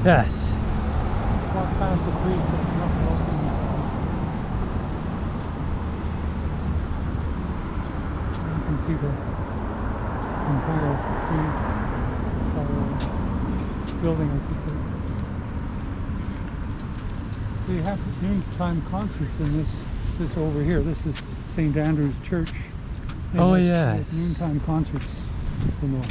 Yes. Walk past the trees. So it's not walking. You can see the entire building, I should say. They have noontime concerts in this over here. This is St. Andrew's Church. Oh, They yes. have noontime concerts in the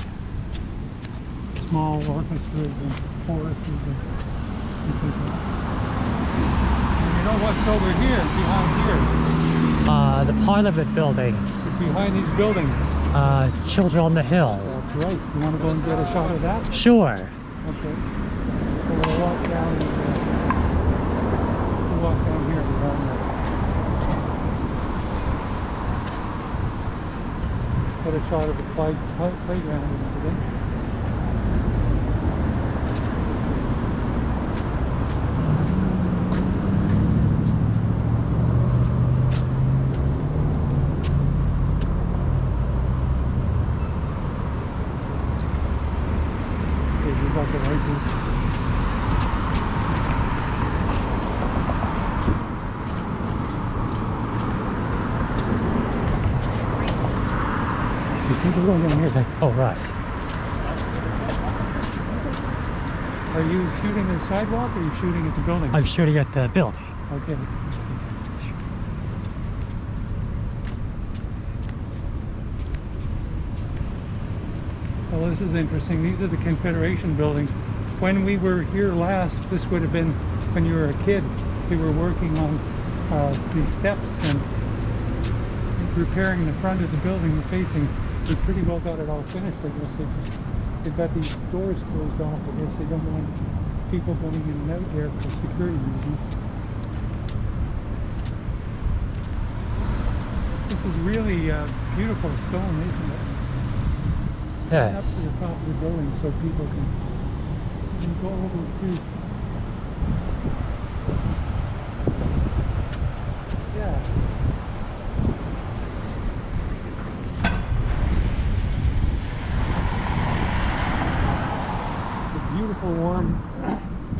small orchestras and choruses and things like that. And you know what's over here, behind here? The Parliament buildings. Behind these buildings. Children on the Hill. That's right. You want to go and get a shot of that? Sure. Okay. So we'll walk down. We'll walk down here around there. Get a shot of the playground incident. Got the lights. People going down here. Oh, right. Are you shooting at the sidewalk or are you shooting at the building? I'm shooting at the building. Okay. Well, this is interesting. These are the Confederation Buildings. When we were here last, this would have been when you were a kid. We were working on these steps and repairing the front of the building we're facing. We pretty well got it all finished. I guess they've got these doors closed off. I guess they don't want people going in and out there for security reasons. This is really beautiful stone, isn't it? Up Yes. to the top of the building so people can go over to. Yeah. The beautiful warm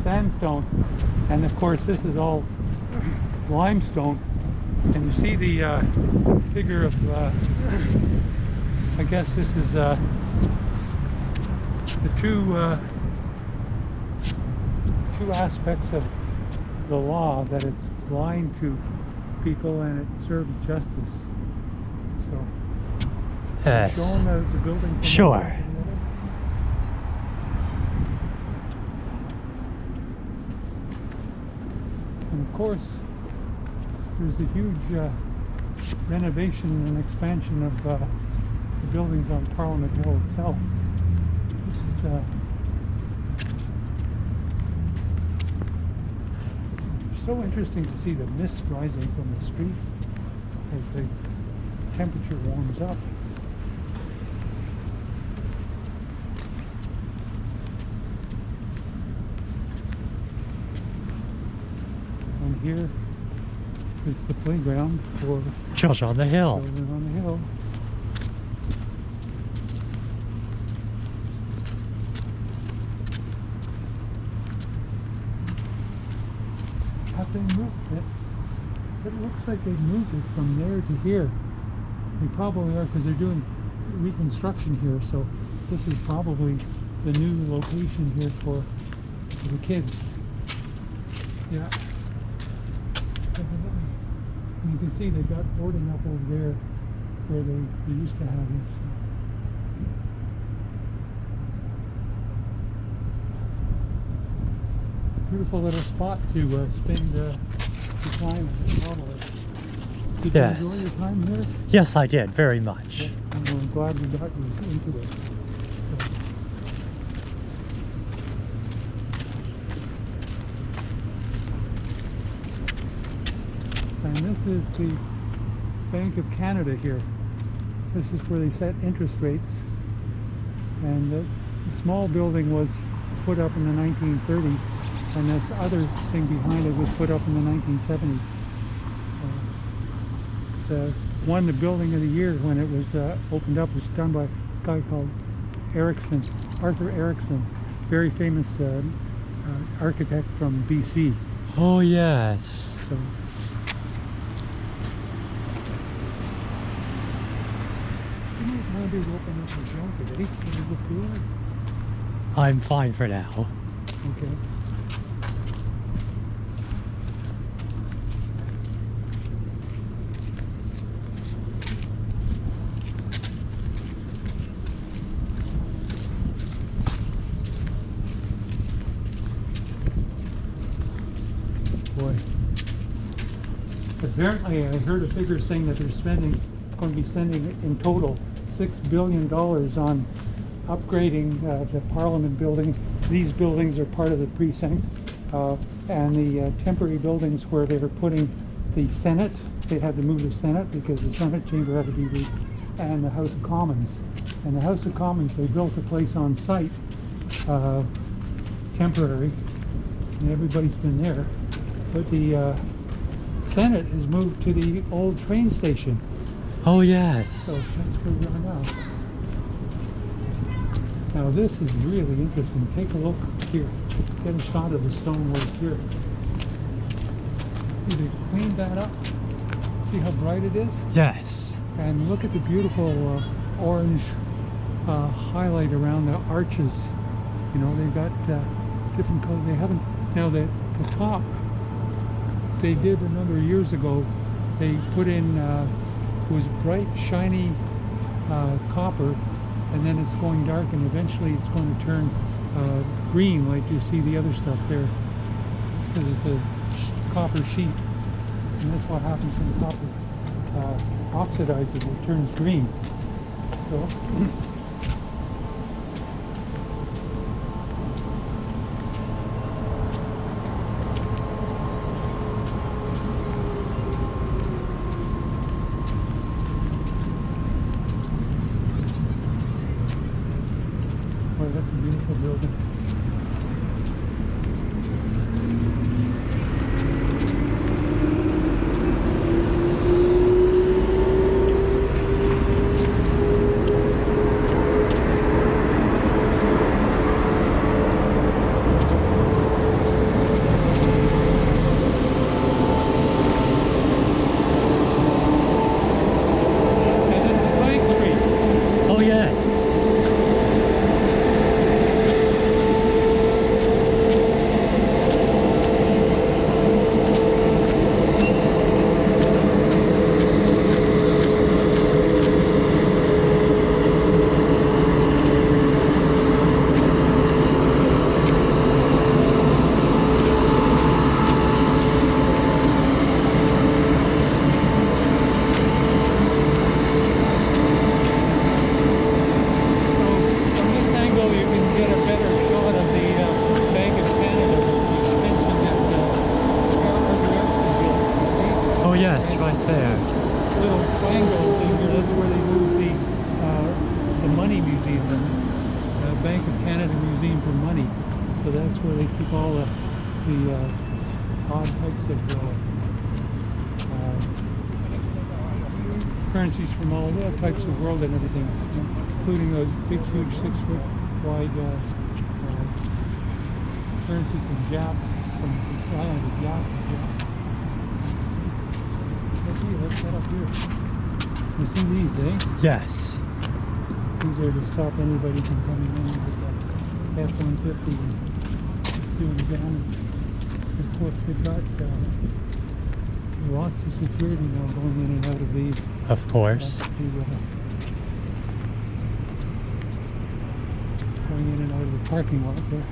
sandstone, and of course this is all limestone. And you see the figure of I guess this is the two aspects of the law, that it's blind to people and it serves justice. So, Yes. show them the building. From Sure. one side to the other. And of course, there's a huge renovation and expansion of the buildings on Parliament Hill itself. This is so interesting to see the mist rising from the streets as the temperature warms up. And here is the playground for Children on the Hill. children on the hill. Have they moved it? It looks like they moved it from there to here. They probably are, because they're doing reconstruction here, so this is probably the new location here for the kids. Yeah. And you can see they've got boarding up over there where they used to have this. Beautiful little spot to spend your time normally. Did Yes. you enjoy your time here? Yes, I did, very much. Yeah, I'm glad we got you into it. So. And this is the Bank of Canada here. This is where they set interest rates. And the small building was put up in the 1930s, and this other thing behind it was put up in the 1970s. It's won the Building of the Year when it was opened up. It was done by a guy called Arthur Erickson, very famous architect from BC. Oh, yes. So you might want to open up the jacket, eh? Can you go through it? I'm fine for now. Okay. Boy. Apparently, I heard a figure saying that they're going to be spending in total $6 billion on upgrading the Parliament building. These buildings are part of the precinct, and the temporary buildings where they were putting the Senate. They had to move the Senate because the Senate chamber had to be moved, and the House of Commons. And the House of Commons, they built a place on site, temporary, and everybody's been there. But the Senate has moved to the old train station. Oh, yes. So that's where we are now. Now this is really interesting. Take a look here. Get a shot of the stonework here. See, they cleaned that up. See how bright it is? Yes. And look at the beautiful orange highlight around the arches. You know, they've got different colors. They haven't, now the top, they did a number of years ago, they put in, it was bright, shiny copper, and then it's going dark, and eventually it's going to turn green like you see the other stuff there. It's because it's a copper sheet, and that's what happens when the copper oxidizes, it turns green. So that's a beautiful building. And this is Lake Street. Oh, yes. Oh, yes, right there. Little triangle thing here, that's where they moved the money museum, the Bank of Canada Museum for Money. So that's where they keep all the odd types of currencies from all types of world and everything, including those big, huge 6-foot wide currency from Jap, from the island of Jap. Let's head up here. You see these, eh? Yes. These are to stop anybody from coming in with the F-150 and doing damage. Of course, they've got lots of security now going in and out of these. Of course. Going in and out of the parking lot there.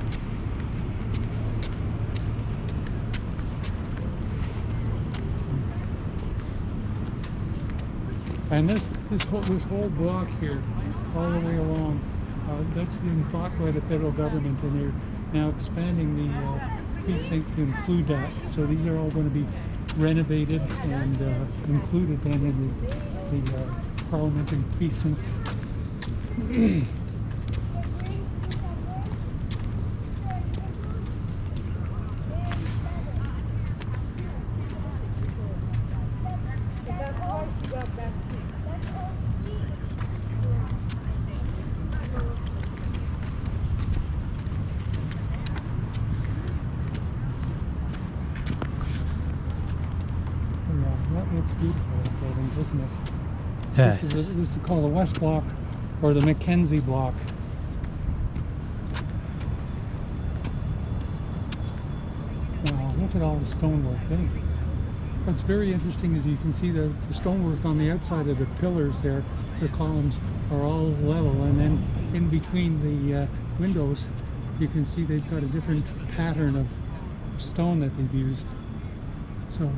And this whole block here, all the way along, that's being bought by the federal government, and they're now expanding the precinct to include that. So these are all going to be renovated and included then in the parliamentary precinct. beautiful, that building, isn't it? Yes. This is called the West Block, or the Mackenzie Block. Wow, look at all the stonework, eh? What's very interesting is you can see the stonework on the outside of the pillars there, the columns are all level, and then in between the windows you can see they've got a different pattern of stone that they've used. So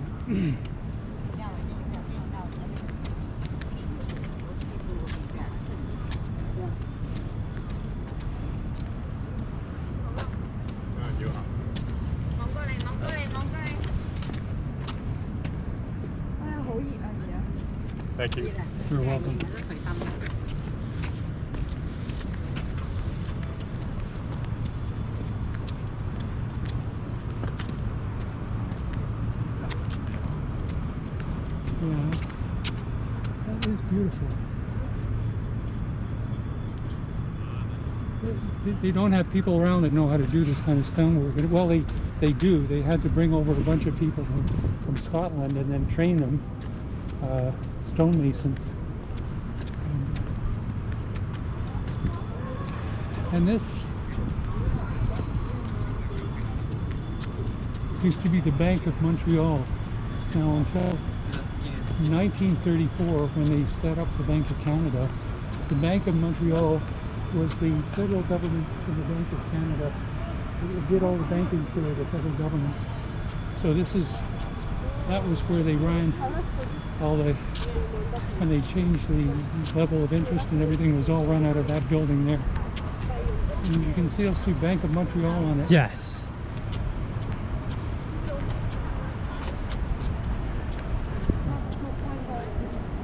Thank you. you're welcome. Yeah, that is beautiful. They don't have people around that know how to do this kind of stonework. Well, they do. They had to bring over a bunch of people from Scotland and then train them, stonemasons. And this used to be the Bank of Montreal. Now, until 1934, when they set up the Bank of Canada, the Bank of Montreal was the federal government of the Bank of Canada. It did all the banking for the federal government. So that was where they ran all the, when they changed the level of interest and everything was all run out of that building there. And you can still see Bank of Montreal on it. Yes.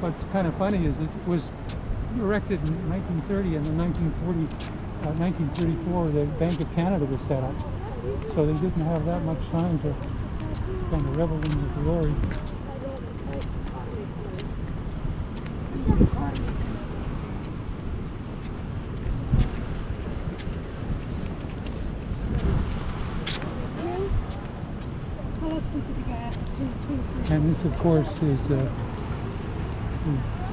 What's kind of funny is it was erected in 1930, and in 1934 the Bank of Canada was set up. So they didn't have that much time to kind of revel in the glory. And this, of course, is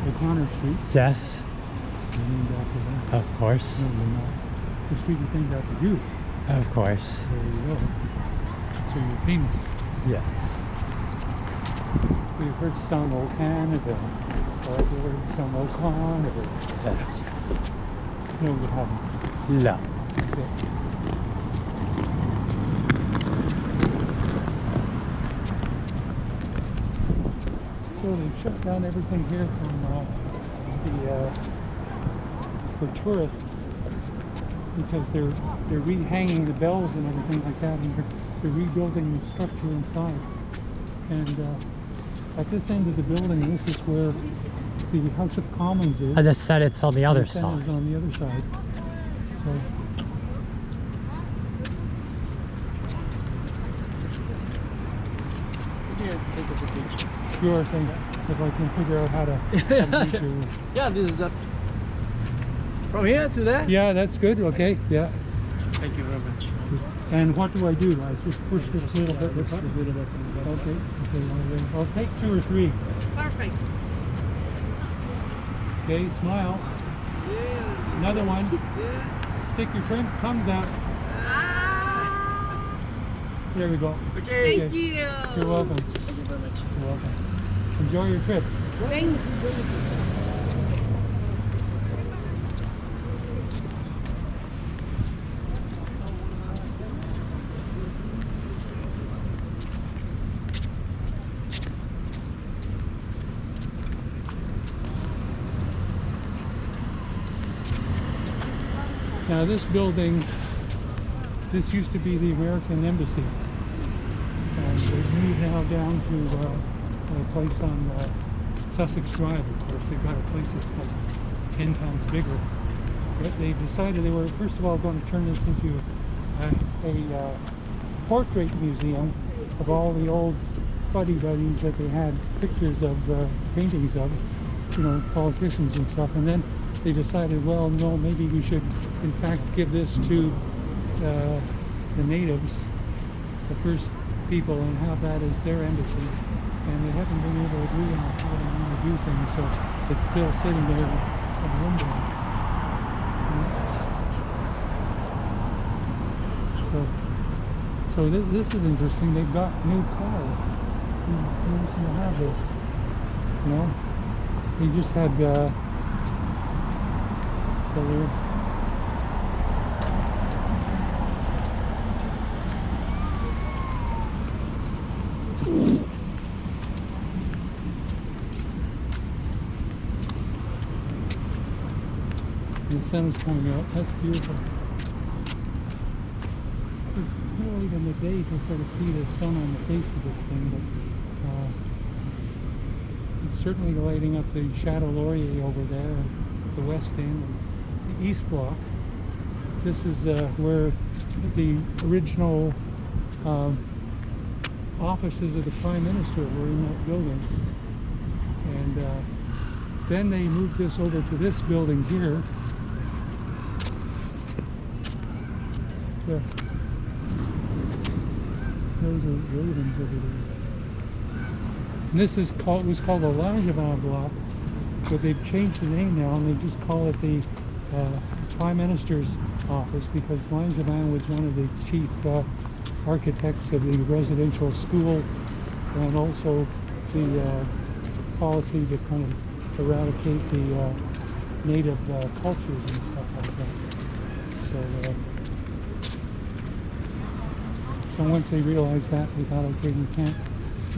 O'Connor Street. Yes. Named after that. Of course. No, they're not. The street is named after you. Of course. There you go. So you're famous. Yes. We've heard the song "O Canada," or have you heard the song "O'Connor"? Yes. No, you haven't. No. Okay. So they've shut down everything here for tourists, because they're rehanging the bells and everything like that, and they're rebuilding the structure inside. And at this end of the building, this is where the House of Commons is. I just said it's on the other The Senate is side. on the other side. So Take us a picture. sure thing, if I can figure out how to meet you. Yeah, this is that. From here to there? Yeah, that's good. Okay, yeah. Thank you very much. And what do I do? I just push this little bit. Just a little bit. Okay. Okay. I'll take 2 or 3. Perfect. Okay, smile. Yeah. Another one. Yeah. Stick your tongues out. Ah, There we go. Okay. thank you. You're welcome. Thank you very much. You're welcome. Enjoy your trip. Thanks. Now this building, this used to be the American Embassy. And they've moved now down to a place on Sussex Drive. Of course, they've got a place that's like 10 times bigger. But they decided they were, first of all, going to turn this into a portrait museum of all the old fuddy-duddies that they had pictures of, paintings of, you know, politicians and stuff. And then they decided, well, no, maybe we should, in fact, give this to the natives, the first people, and have that as their embassy. and they haven't been able to agree on how they want to do things, so it's still sitting there at the window. So this is interesting. They've got new cars. Who used to have this? You know, they just had so they're. The sun is coming out. That's beautiful. Well, even the day you can sort of see the sun on the face of this thing, but it's certainly lighting up the Chateau Laurier over there, the west end, and the east block. This is where the original offices of the Prime Minister were in that building, and then they moved this over to this building here. So, those are buildings over there. And this is was called the Langevin block, but they've changed the name now and they just call it the Prime Minister's office, because Langevin was one of the chief architects of the residential school, and also the policy to kind of eradicate the native cultures and stuff like that. So once they realized that, they thought, okay, we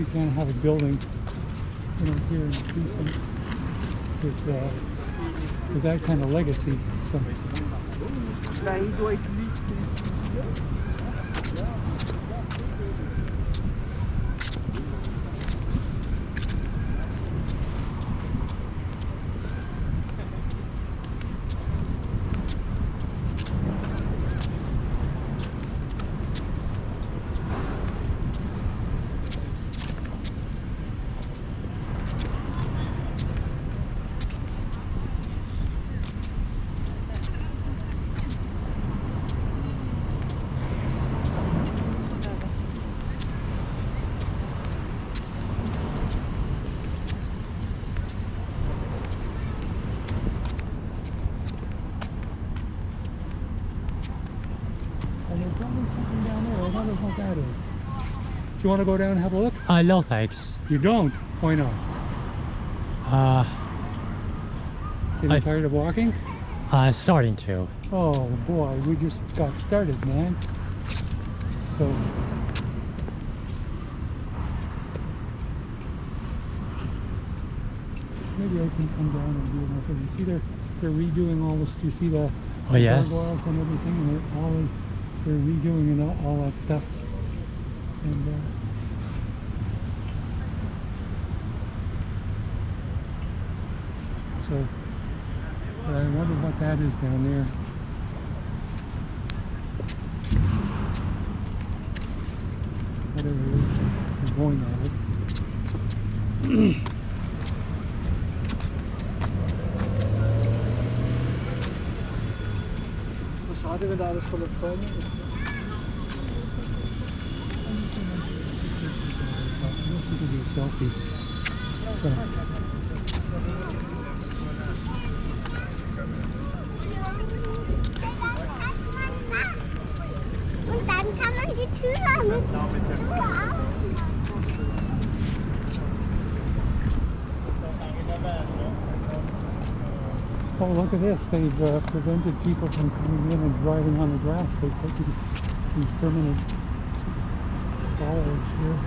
can't have a building, you know, here in the precinct with that kind of legacy. So. That is. Do you want to go down and have a look? No thanks. You don't? Why not? Getting tired of walking? Starting to. Oh boy, we just got started, man. So maybe I can come down and do it myself. You see they're redoing all this. You see the gargoyles and everything, and they're redoing and all that stuff. And so I wonder what that is down there. Whatever it is, we're going at it. Schade, wenn da alles voller Zäune ist. You can do a selfie. So. Und dann kann man die Tür mit Oh, look at this. They've prevented people from coming in and driving on the grass. They put these permanent bollards here.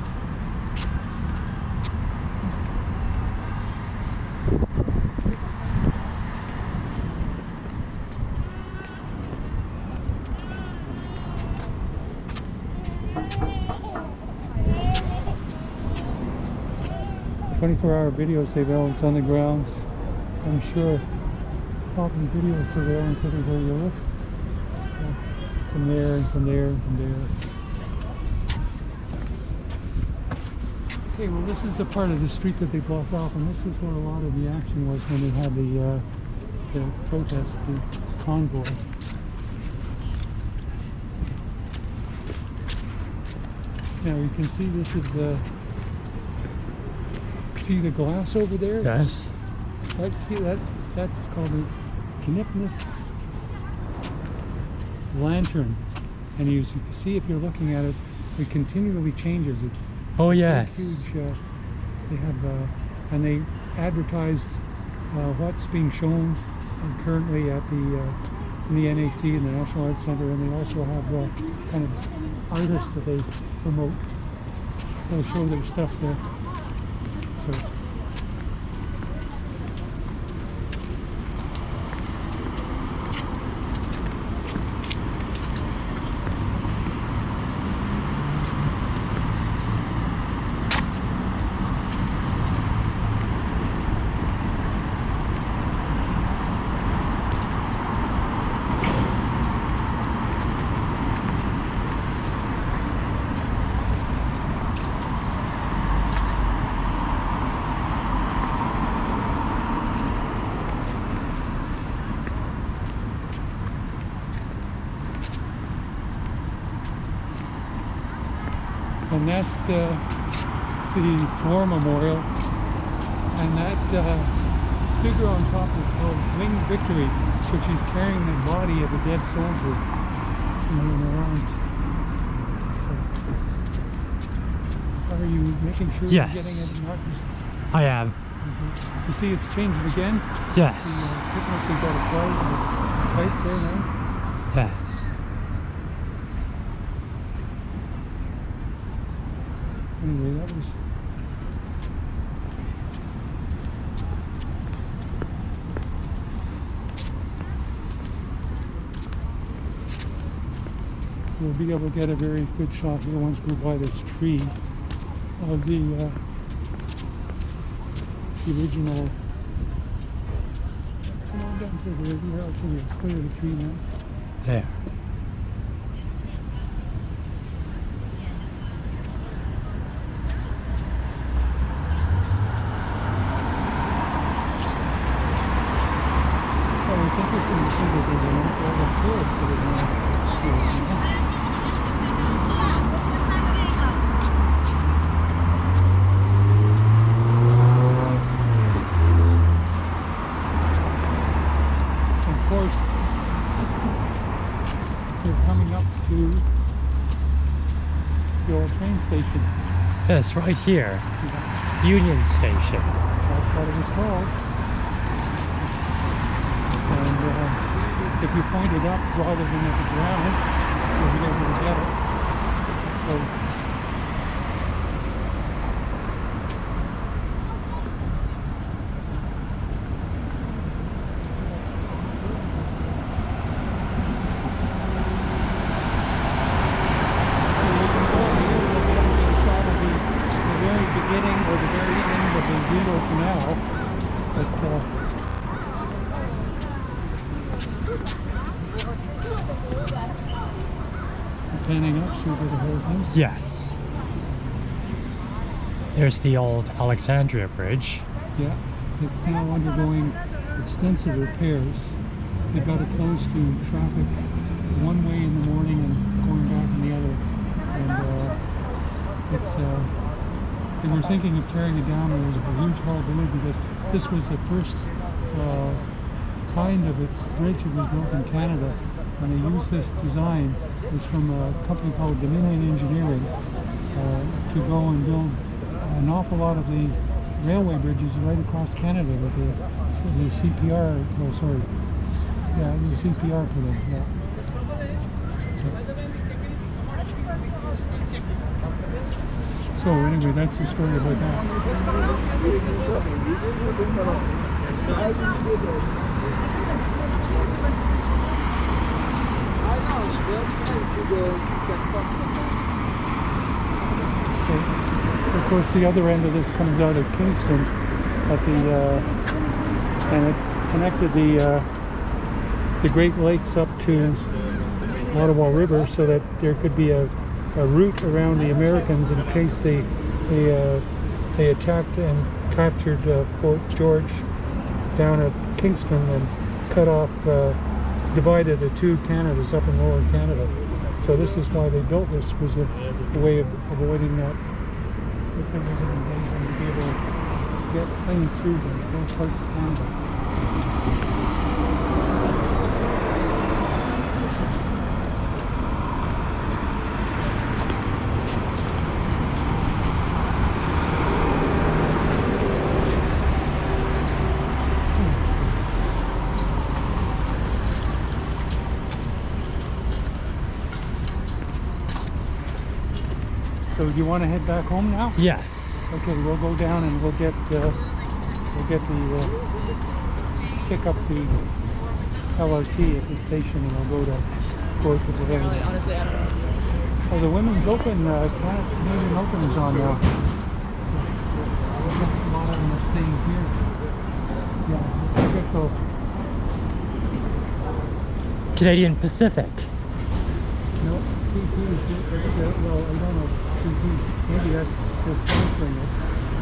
The 24-hour video surveillance on the grounds. I'm sure probably video surveillance everywhere you look. So, from there and from there and from there. Okay, well this is the part of the street that they blocked off, and this is where a lot of the action was when they had the protest, the convoy. Now you can see this is see the glass over there? Yes. That's called a Connectness Lantern. And you can see if you're looking at it, it continually changes. It's Oh yes. huge. They have and they advertise what's being shown currently at the in the NAC in the National Arts Centre, and they also have kind of artists that they promote. They'll show their stuff there. So. And that's the War Memorial, and that figure on top is called Winged Victory, so she's carrying the body of a dead soldier in her arms. So, are you making sure Yes. you're getting it marked? I am. You see it's changed again? Yes. The thickness has got a flight there now. Yes. Anyway, that was... We'll be able to get a very good shot here once we're by this tree of the original... Come on down to the river, I'll show you. Clear the tree now. There. It's interesting to see that there's all the tourists that are nice. Of course, we're coming up to the old train station. Yes, right here. Union Station. That's what it was called. And if you point it up rather than at the ground, you'll be able to get it. So, a shot of the very beginning or the very end of the Rideau Canal. But, panning up so you get the whole thing. Yes. There's the old Alexandria Bridge. Yeah, it's now undergoing extensive repairs. They've got it closed to traffic one way in the morning and going back in the other. And they were thinking of tearing it down. There was a huge hullabaloo because this was the first kind of its bridge that was built in Canada, and they used this design. It was from a company called Dominion Engineering to go and build an awful lot of the railway bridges right across Canada with the CPR, oh sorry, yeah, it was a CPR for them, yeah. So anyway, that's the story about that. Of course, the other end of this comes out of Kingston at the and it connected the Great Lakes up to Ottawa River, so that there could be a route around the Americans in case they attacked and captured Fort George down at Kingston and cut off, divided the two Canadas, up and lower Canada. So this is why they built this, was a way of avoiding that if there was an invasion, to be able to get things through both parts of Canada. So do you want to head back home now? Yes. Okay, we'll go down and we'll get the pick up the LRT at the station, and we'll go to Really, honestly, I don't know. Oh, the women's open, Canadian Open is on now. I guess a lot of them are staying here. Yeah, I guess so. Canadian Pacific. No, CP is, well, I don't know, CP, maybe that's just sponsoring it.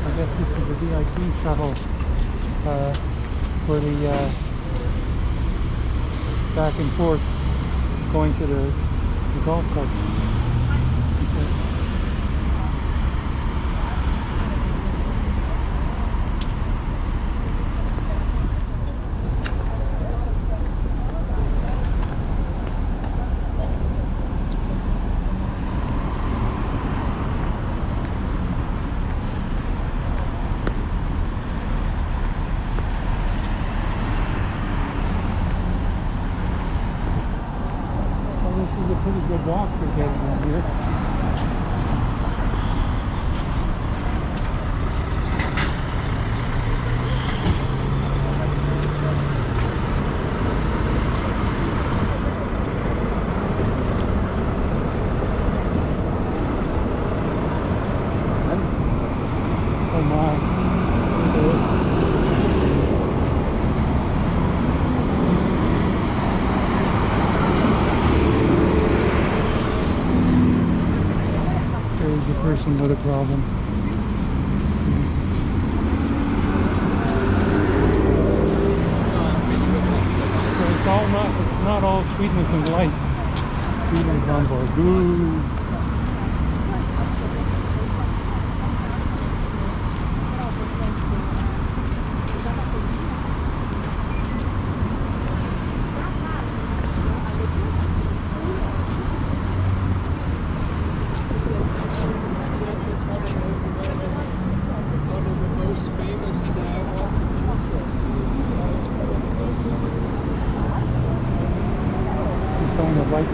I guess this is the VIP shuttle for the back and forth going to the golf course. This is a pretty good walk for getting in here. Oh my, look at this. There's a person with a problem. So it's not all sweetness and light. Students on board. Boo. Find a light